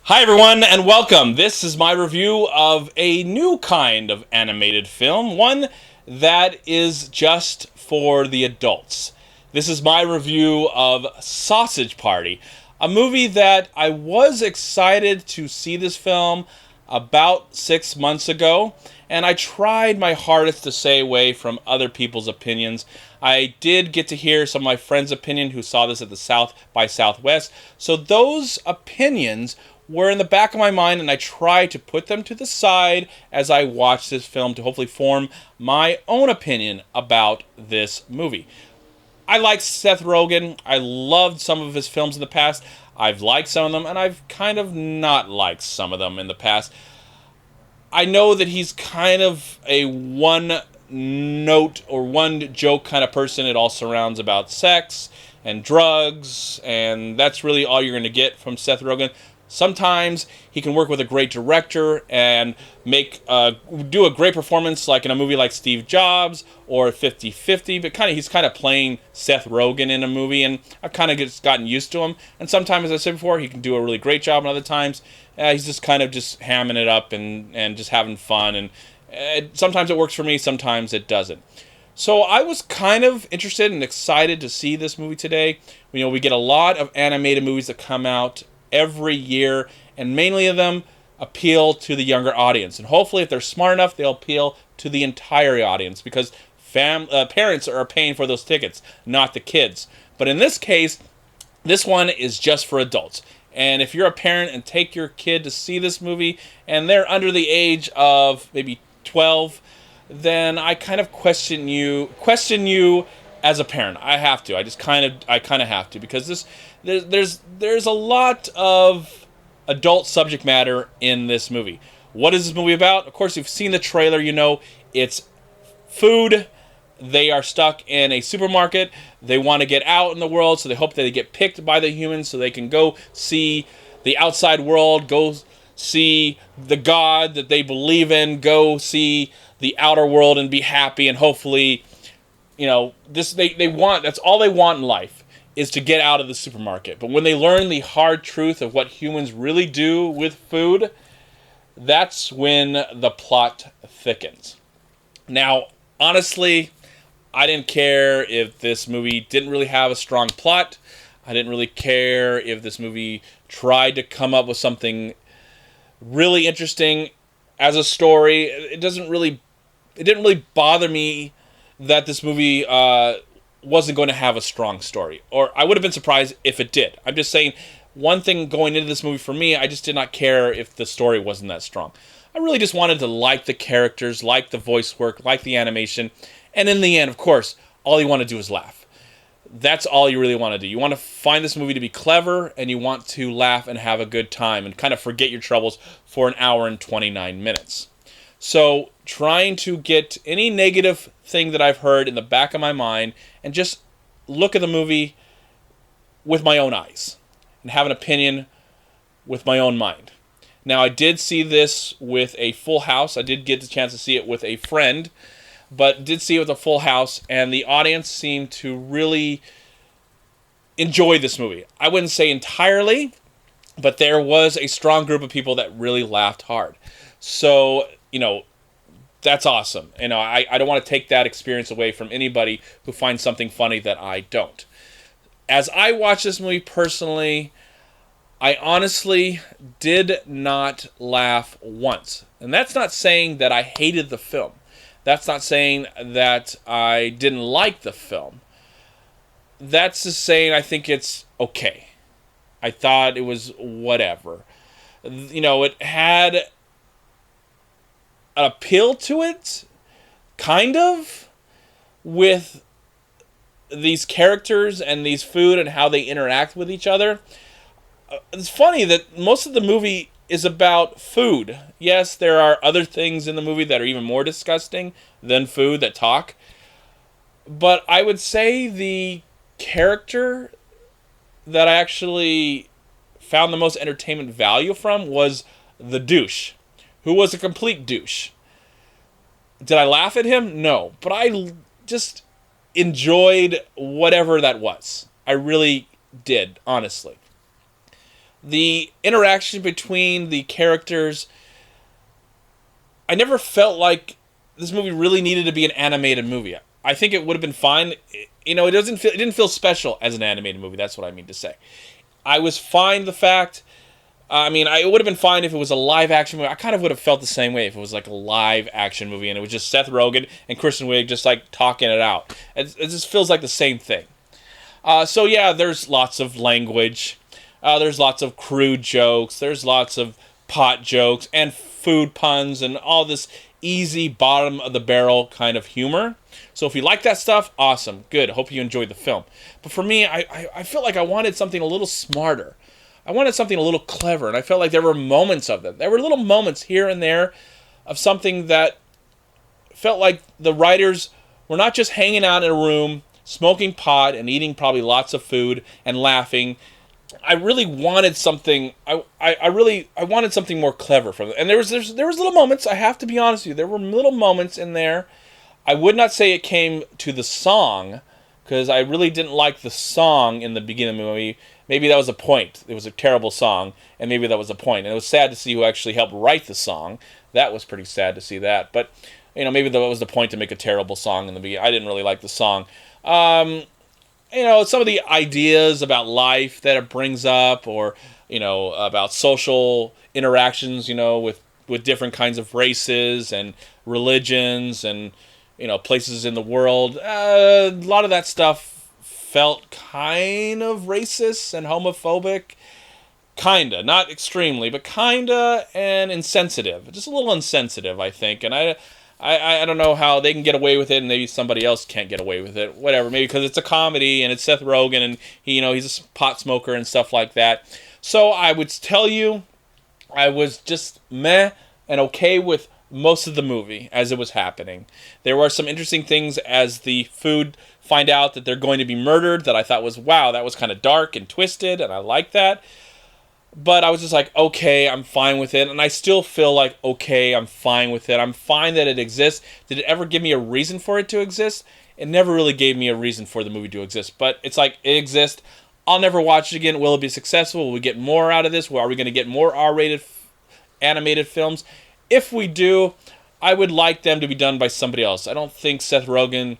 Hi everyone and welcome. This is my review of a new kind of animated film, one that is just for the adults. This is my review of Sausage Party, a movie that I was excited to see this film about 6 months ago, and I tried my hardest to stay away from other people's opinions. I did get to hear some of my friends' opinion who saw this at the South by Southwest, so those opinions were in the back of my mind, and I tried to put them to the side as I watched this film to hopefully form my own opinion about this movie. I like Seth Rogen. I loved some of his films in the past. I've liked some of them, and I've kind of not liked some of them in the past. I know that he's kind of a one note or one joke kind of person. It all surrounds about sex and drugs, and that's really all you're going to get from Seth Rogen. Sometimes he can work with a great director and do a great performance, like in a movie like Steve Jobs or 50-50, but he's kind of playing Seth Rogen in a movie, and I've kind of just gotten used to him. And sometimes, as I said before, he can do a really great job, and other times he's just kind of just hamming it up and just having fun. And sometimes it works for me, sometimes it doesn't. So I was kind of interested and excited to see this movie today. We get a lot of animated movies that come out every year, and mainly of them appeal to the younger audience. And hopefully, if they're smart enough, they'll appeal to the entire audience, because parents are paying for those tickets, not the kids. But in this case, this one is just for adults. And if you're a parent and take your kid to see this movie and they're under the age of maybe 12, then I kind of question you as a parent. I have to. I kind of have to, because there's a lot of adult subject matter in this movie. What is this movie about? Of course, you've seen the trailer. You know it's food. They are stuck in a supermarket. They want to get out in the world, so they hope that they get picked by the humans so they can go see the outside world, go see the God that they believe in, go see the outer world and be happy, and hopefully, that's all they want in life, is to get out of the supermarket. But when they learn the hard truth of what humans really do with food, that's when the plot thickens. Now, honestly, I didn't care if this movie didn't really have a strong plot. I didn't really care if this movie tried to come up with something really interesting as a story. It didn't really bother me that this movie wasn't going to have a strong story. Or I would have been surprised if it did. I'm just saying, one thing going into this movie for me, I just did not care if the story wasn't that strong. I really just wanted to like the characters, like the voice work, like the animation. And in the end, of course, all you want to do is laugh. That's all you really want to do. You want to find this movie to be clever, and you want to laugh and have a good time and kind of forget your troubles for an hour and 29 minutes. So, trying to get any negative thing that I've heard in the back of my mind and just look at the movie with my own eyes and have an opinion with my own mind. Now, I did see this with a full house. I did get the chance to see it with a friend, but did see it with a full house, and the audience seemed to really enjoy this movie. I wouldn't say entirely, but there was a strong group of people that really laughed hard. So, that's awesome. I don't want to take that experience away from anybody who finds something funny that I don't. As I watch this movie personally, I honestly did not laugh once. And that's not saying that I hated the film. That's not saying that I didn't like the film. That's just saying I think it's okay. I thought it was whatever. It had an appeal to it, kind of, with these characters and these food and how they interact with each other. It's funny that most of the movie is about food. Yes, there are other things in the movie that are even more disgusting than food that talk. But I would say the character that I actually found the most entertainment value from was the douche, who was a complete douche. Did I laugh at him? No. But I just enjoyed whatever that was. I really did, honestly. The interaction between the characters, I never felt like this movie really needed to be an animated movie. I think it would have been fine. You know, it didn't feel special as an animated movie. That's what I mean to say. I was fine the fact. It would have been fine if it was a live action movie. I kind of would have felt the same way if it was like a live action movie and it was just Seth Rogen and Kristen Wiig just like talking it out. It just feels like the same thing. So yeah, there's lots of language. There's lots of crude jokes. There's lots of pot jokes and food puns and all this easy bottom of the barrel kind of humor. So if you like that stuff, awesome, good. Hope you enjoyed the film. But for me, I felt like I wanted something a little smarter. I wanted something a little clever, and I felt like there were moments of that. There were little moments here and there of something that felt like the writers were not just hanging out in a room, smoking pot and eating probably lots of food and laughing. I really wanted something. I wanted something more clever from it. And there was little moments. I have to be honest with you. There were little moments in there. I would not say it came to the song, because I really didn't like the song in the beginning of the movie. Maybe that was a point. It was a terrible song, and maybe that was a point. And it was sad to see who actually helped write the song. That was pretty sad to see that. But, you know, maybe that was the point to make a terrible song in the beginning. I didn't really like the song. You know, some of the ideas about life that it brings up, or, you know, about social interactions, you know, with different kinds of races and religions and, you know, places in the world. A lot of that stuff felt kind of racist and homophobic. Kinda. Not extremely, but kinda, and insensitive. Just a little insensitive, I think. And I don't know how they can get away with it, and maybe somebody else can't get away with it. Whatever. Maybe because it's a comedy, and it's Seth Rogen, and he, you know, he's a pot smoker and stuff like that. So I would tell you, I was just meh and okay with most of the movie as it was happening. There were some interesting things as the food find out that they're going to be murdered that I thought was, wow, that was kind of dark and twisted, and I like that. But I was just like, okay, I'm fine with it. And I still feel like, okay, I'm fine with it. I'm fine that it exists. Did it ever give me a reason for it to exist? It never really gave me a reason for the movie to exist. But it's like, it exists. I'll never watch it again. Will it be successful? Will we get more out of this? Are we going to get more R-rated animated films? If we do, I would like them to be done by somebody else. I don't think Seth Rogen,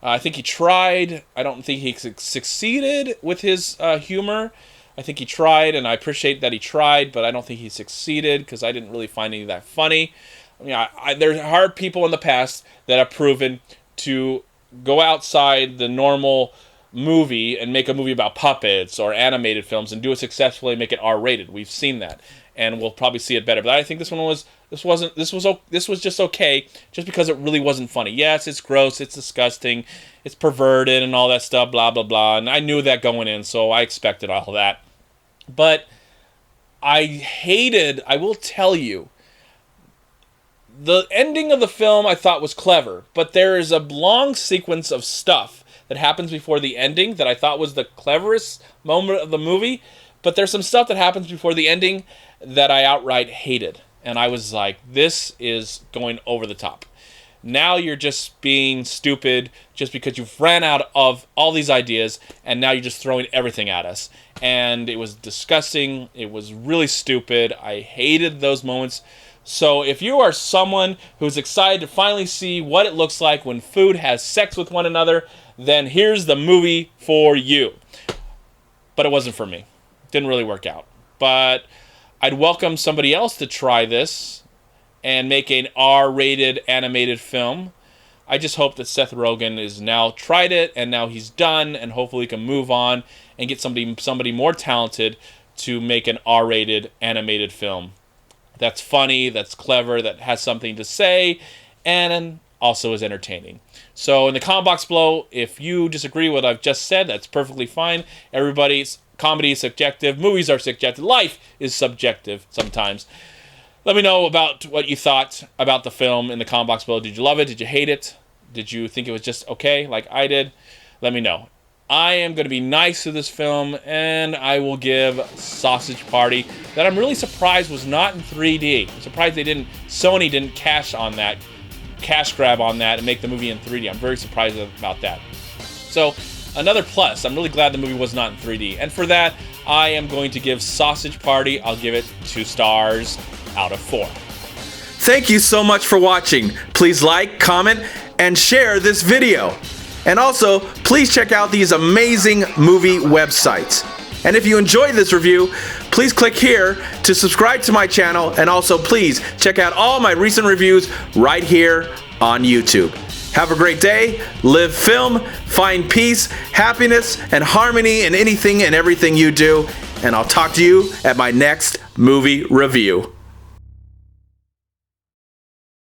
I think he tried. I don't think he succeeded with his humor. I think he tried, and I appreciate that he tried, but I don't think he succeeded because I didn't really find any of that funny. I mean, there are people in the past that have proven to go outside the normal movie and make a movie about puppets or animated films and do it successfully and make it R-rated. We've seen that, and we'll probably see it better. But I think this was just okay, just because it really wasn't funny. Yes, it's gross, it's disgusting, it's perverted, and all that stuff, blah blah blah. And I knew that going in, so I expected all that. But I will tell you, the ending of the film I thought was clever, but there is a long sequence of stuff that happens before the ending that I thought was the cleverest moment of the movie, but there's some stuff that happens before the ending that I outright hated. And I was like, this is going over the top. Now you're just being stupid just because you've ran out of all these ideas, and now you're just throwing everything at us. And it was disgusting. It was really stupid. I hated those moments. So if you are someone who's excited to finally see what it looks like when food has sex with one another, then here's the movie for you. But it wasn't for me. Didn't really work out. But I'd welcome somebody else to try this and make an R-rated animated film. I just hope that Seth Rogen has now tried it, and now he's done, and hopefully he can move on and get somebody more talented to make an R-rated animated film that's funny, that's clever, that has something to say, and also is entertaining. So in the comment box below, if you disagree with what I've just said, that's perfectly fine. Everybody's comedy is subjective, movies are subjective, life is subjective sometimes. Let me know about what you thought about the film in the comment box below. Did you love it? Did you hate it? Did you think it was just okay, like I did? Let me know. I am going to be nice to this film, and I will give Sausage Party that I'm really surprised was not in 3D. I'm surprised Sony didn't cash grab on that and make the movie in 3D. I'm very surprised about that. So, another plus. I'm really glad the movie was not in 3D. And for that, I am going to give Sausage Party, I'll give it 2 stars out of 4. Thank you so much for watching. Please like, comment, and share this video. And also, please check out these amazing movie websites. And if you enjoyed this review, please click here to subscribe to my channel, and also please check out all my recent reviews right here on YouTube. Have a great day, live film, find peace, happiness, and harmony in anything and everything you do, and I'll talk to you at my next movie review.